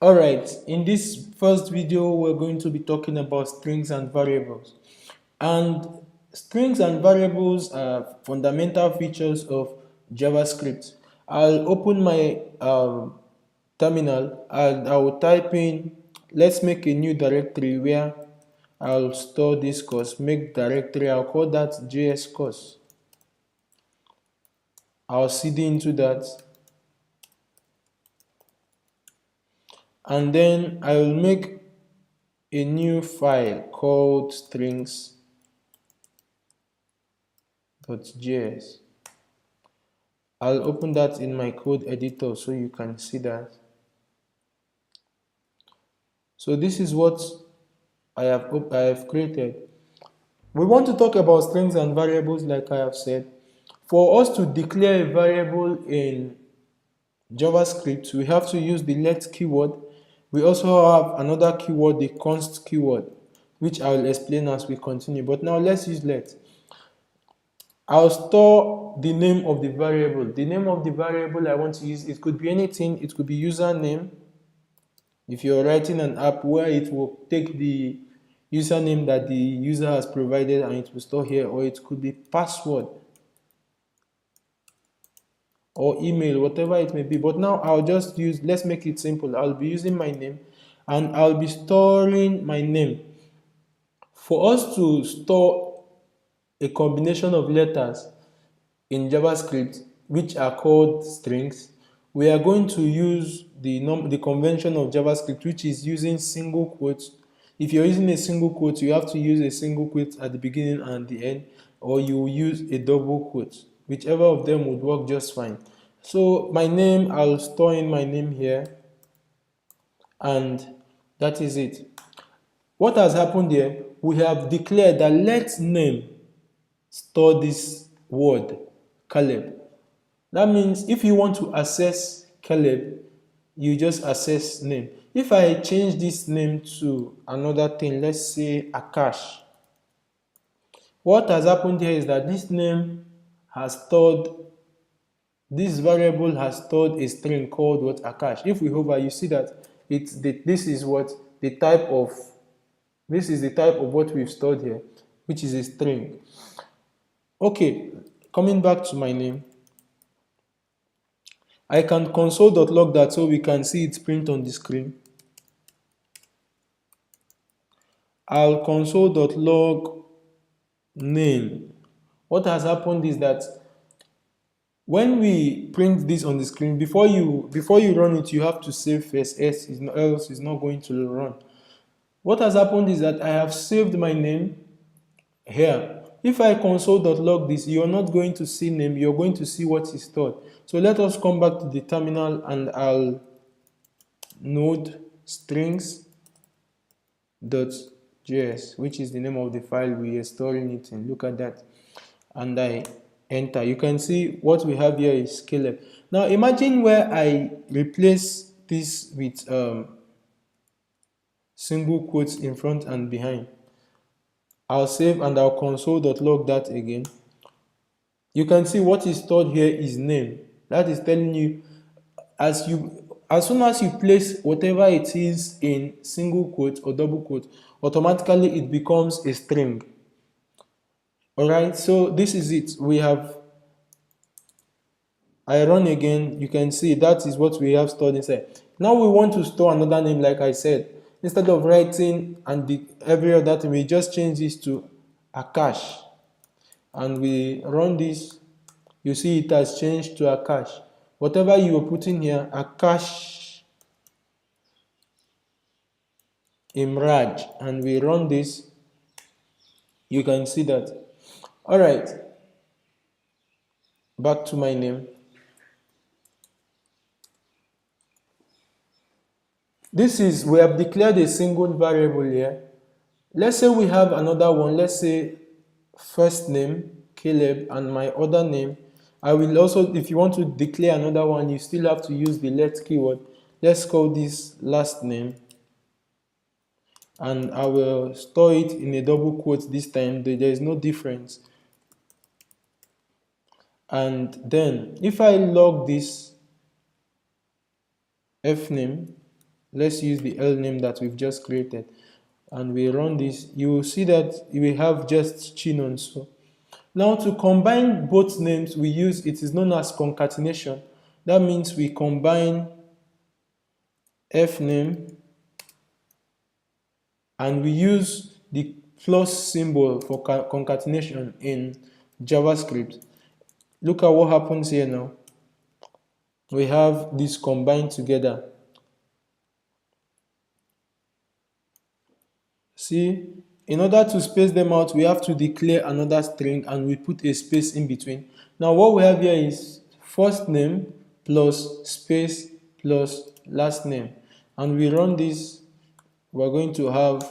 Alright, in this first video we're going to be talking about strings and variables. And strings and variables are fundamental features of JavaScript. I'll open my terminal and I'll type in, let's make a new directory where I'll store this course. Make directory, I'll call that JS course. I'll cd into that, and then I will make a new file called strings.js. I'll open that in my code editor so you can see that. So this is what I have created. We want to talk about strings and variables like I have said. For us to declare a variable in JavaScript, we have to use the let keyword. We also have another keyword, the const keyword, which I will explain as we continue. But now let's use let. I'll store the name of the variable. The name of the variable I want to use, it could be anything. It could be username. If you're writing an app where it will take the username that the user has provided and it will store here, or it could be password or email, whatever it may be. But now I'll just use, let's make it simple. I'll be using my name and I'll be storing my name. For us to store a combination of letters in JavaScript, which are called strings, we are going to use the convention of JavaScript, which is using single quotes. If you're using a single quote, you have to use a single quote at the beginning and the end, or you use a double quote. Whichever of them would work just fine. So my name, I'll store in my name here, and that is it. What has happened here? We have declared that let name store this word Caleb. That means if you want to access Caleb, you just access name. If I change this name to another thing, let's say Akash, what has happened here is that this name has stored, this variable has stored a string called what? Akash. If we hover, you see that this is what the type of, this is the type of what we've stored here, which is a string. Okay, coming back to my name, I can console.log that so we can see it print on the screen. I'll console.log name. What has happened is that when we print this on the screen, before you run it, you have to save first, else it's not going to run. What has happened is that I have saved my name here. If I console.log this, you're not going to see name, you're going to see what is stored. So let us come back to the terminal and I'll node strings.js, which is the name of the file we are storing it in. Look at that. And I enter. You can see what we have here is Caleb. Now imagine where I replace this with single quotes in front and behind. I'll save and I'll console.log that again. You can see what is stored here is name. That is telling you as soon as you place whatever it is in single quote or double quote, automatically it becomes a string. Alright, so this is it. I run again, you can see that is what we have stored inside. Now we want to store another name like I said. Instead of writing and every other thing, we just change this to Akash. And we run this, you see it has changed to Akash. Whatever you were putting here, Akash Imraj, and we run this, you can see that. Alright, back to my name. We have declared a single variable here. Let's say we have another one, let's say first name, Caleb, and my other name. I will also, if you want to declare another one, you still have to use the let keyword. Let's call this last name. And I will store it in a double quote this time. There is no difference. And then if I log this f name, let's use the L name that we've just created, and we run this, you will see that we have just Chinonso. Now to combine both names, we use, it is known as concatenation. That means we combine F name and we use the plus symbol for concatenation in JavaScript. Look at what happens here now. We have this combined together. See, in order to space them out, we have to declare another string and we put a space in between. Now what we have here is first name plus space plus last name, and we run this, we're going to have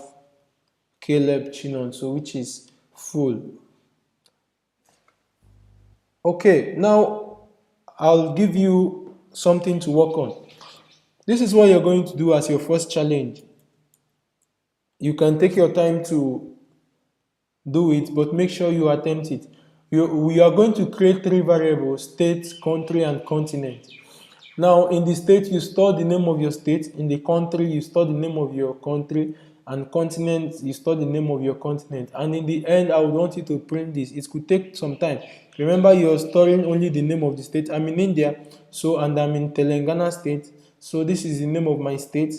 Caleb Chinonso, which is full. Okay, now I'll give you something to work on. This is what you're going to do as your first challenge. You can take your time to do it, but make sure you attempt it. We are going to create 3 variables: state, country, and continent. Now in the state, you store the name of your state. In the country, you store the name of your country. And continent, you store the name of your continent. And in the end, I would want you to print this. It could take some time. Remember, you're storing only the name of the state. I'm in India, and I'm in Telangana state. So this is the name of my state.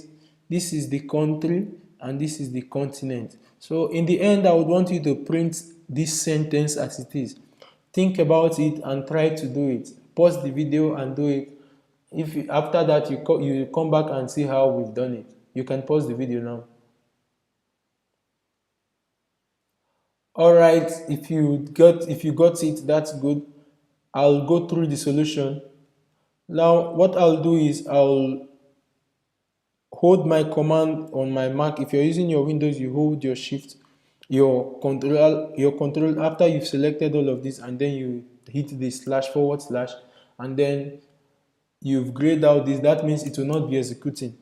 This is the country, and this is the continent. So in the end, I would want you to print this sentence as it is. Think about it and try to do it. Pause the video and do it. If after that you come back and see how we've done it, you can pause the video now. All right, if you got it, that's good. I'll go through the solution. Now what I'll do is I'll hold my command on my Mac. If you're using your Windows, you hold your shift, your control after you've selected all of this, and then you hit the // and then you've grayed out this. That means it will not be executing.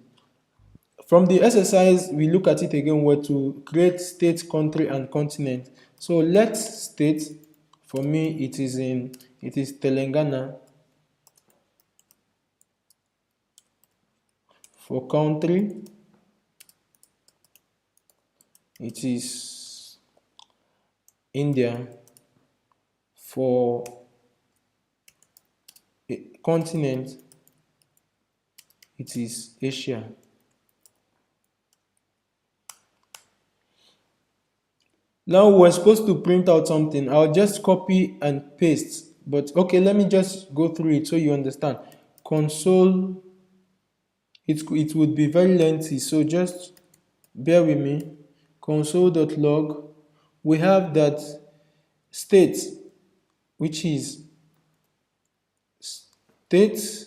From the exercise, we look at it again, where to create state, country, and continent. So let's state, for me it is Telangana. For country, it is India. For continent, it is Asia. Now we're supposed to print out something. I'll just copy and paste. But okay, let me just go through it so you understand. Console, it would be very lengthy, so just bear with me. Console.log, we have that state, which is state,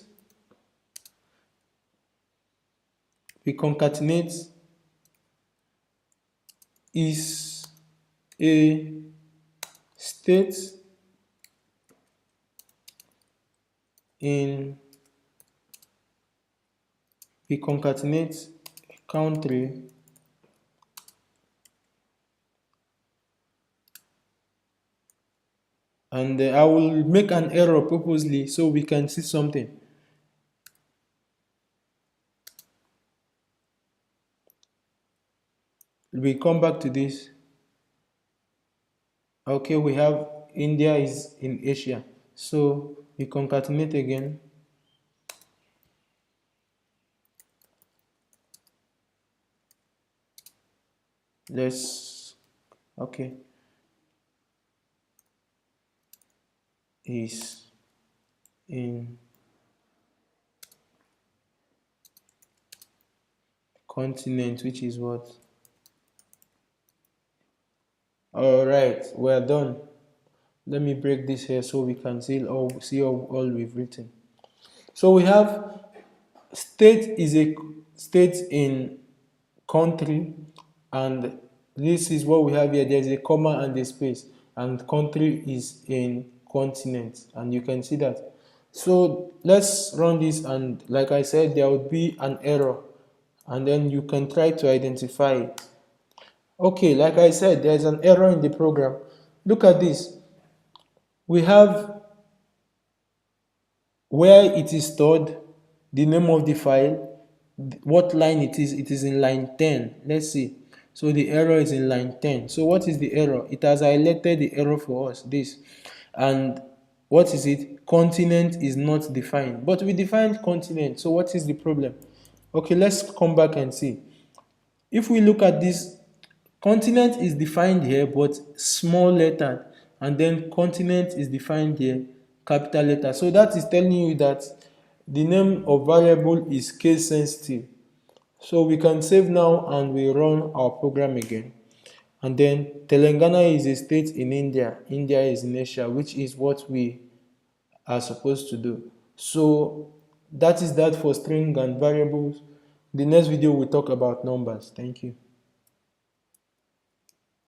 we concatenate, is a state in, we concatenate country and I will make an error purposely so we can see something. We come back to this. Okay, we have India is in Asia, so we concatenate again. Okay, is in continent, which is what? All right, we're done. Let me break this here so we can see all we've written. So we have state is a state in country, and this is what we have here. There's a comma and a space, and country is in continent, and you can see that. So let's run this, and like I said, there would be an error, and then you can try to identify it. Okay, like I said, there's an error in the program. Look at this. We have where it is stored, the name of the file, what line it is in line 10. Let's see. So the error is in line 10. So what is the error? It has highlighted the error for us, this. And what is it? Continent is not defined. But we defined continent. So what is the problem? Okay, let's come back and see. If we look at this, continent is defined here but small letter, and then continent is defined here capital letter. So that is telling you that the name of variable is case sensitive. So we can save now and we run our program again. And then Telangana is a state in India. India is in Asia, which is what we are supposed to do. So that is that for string and variables. The next video we talk about numbers. Thank you.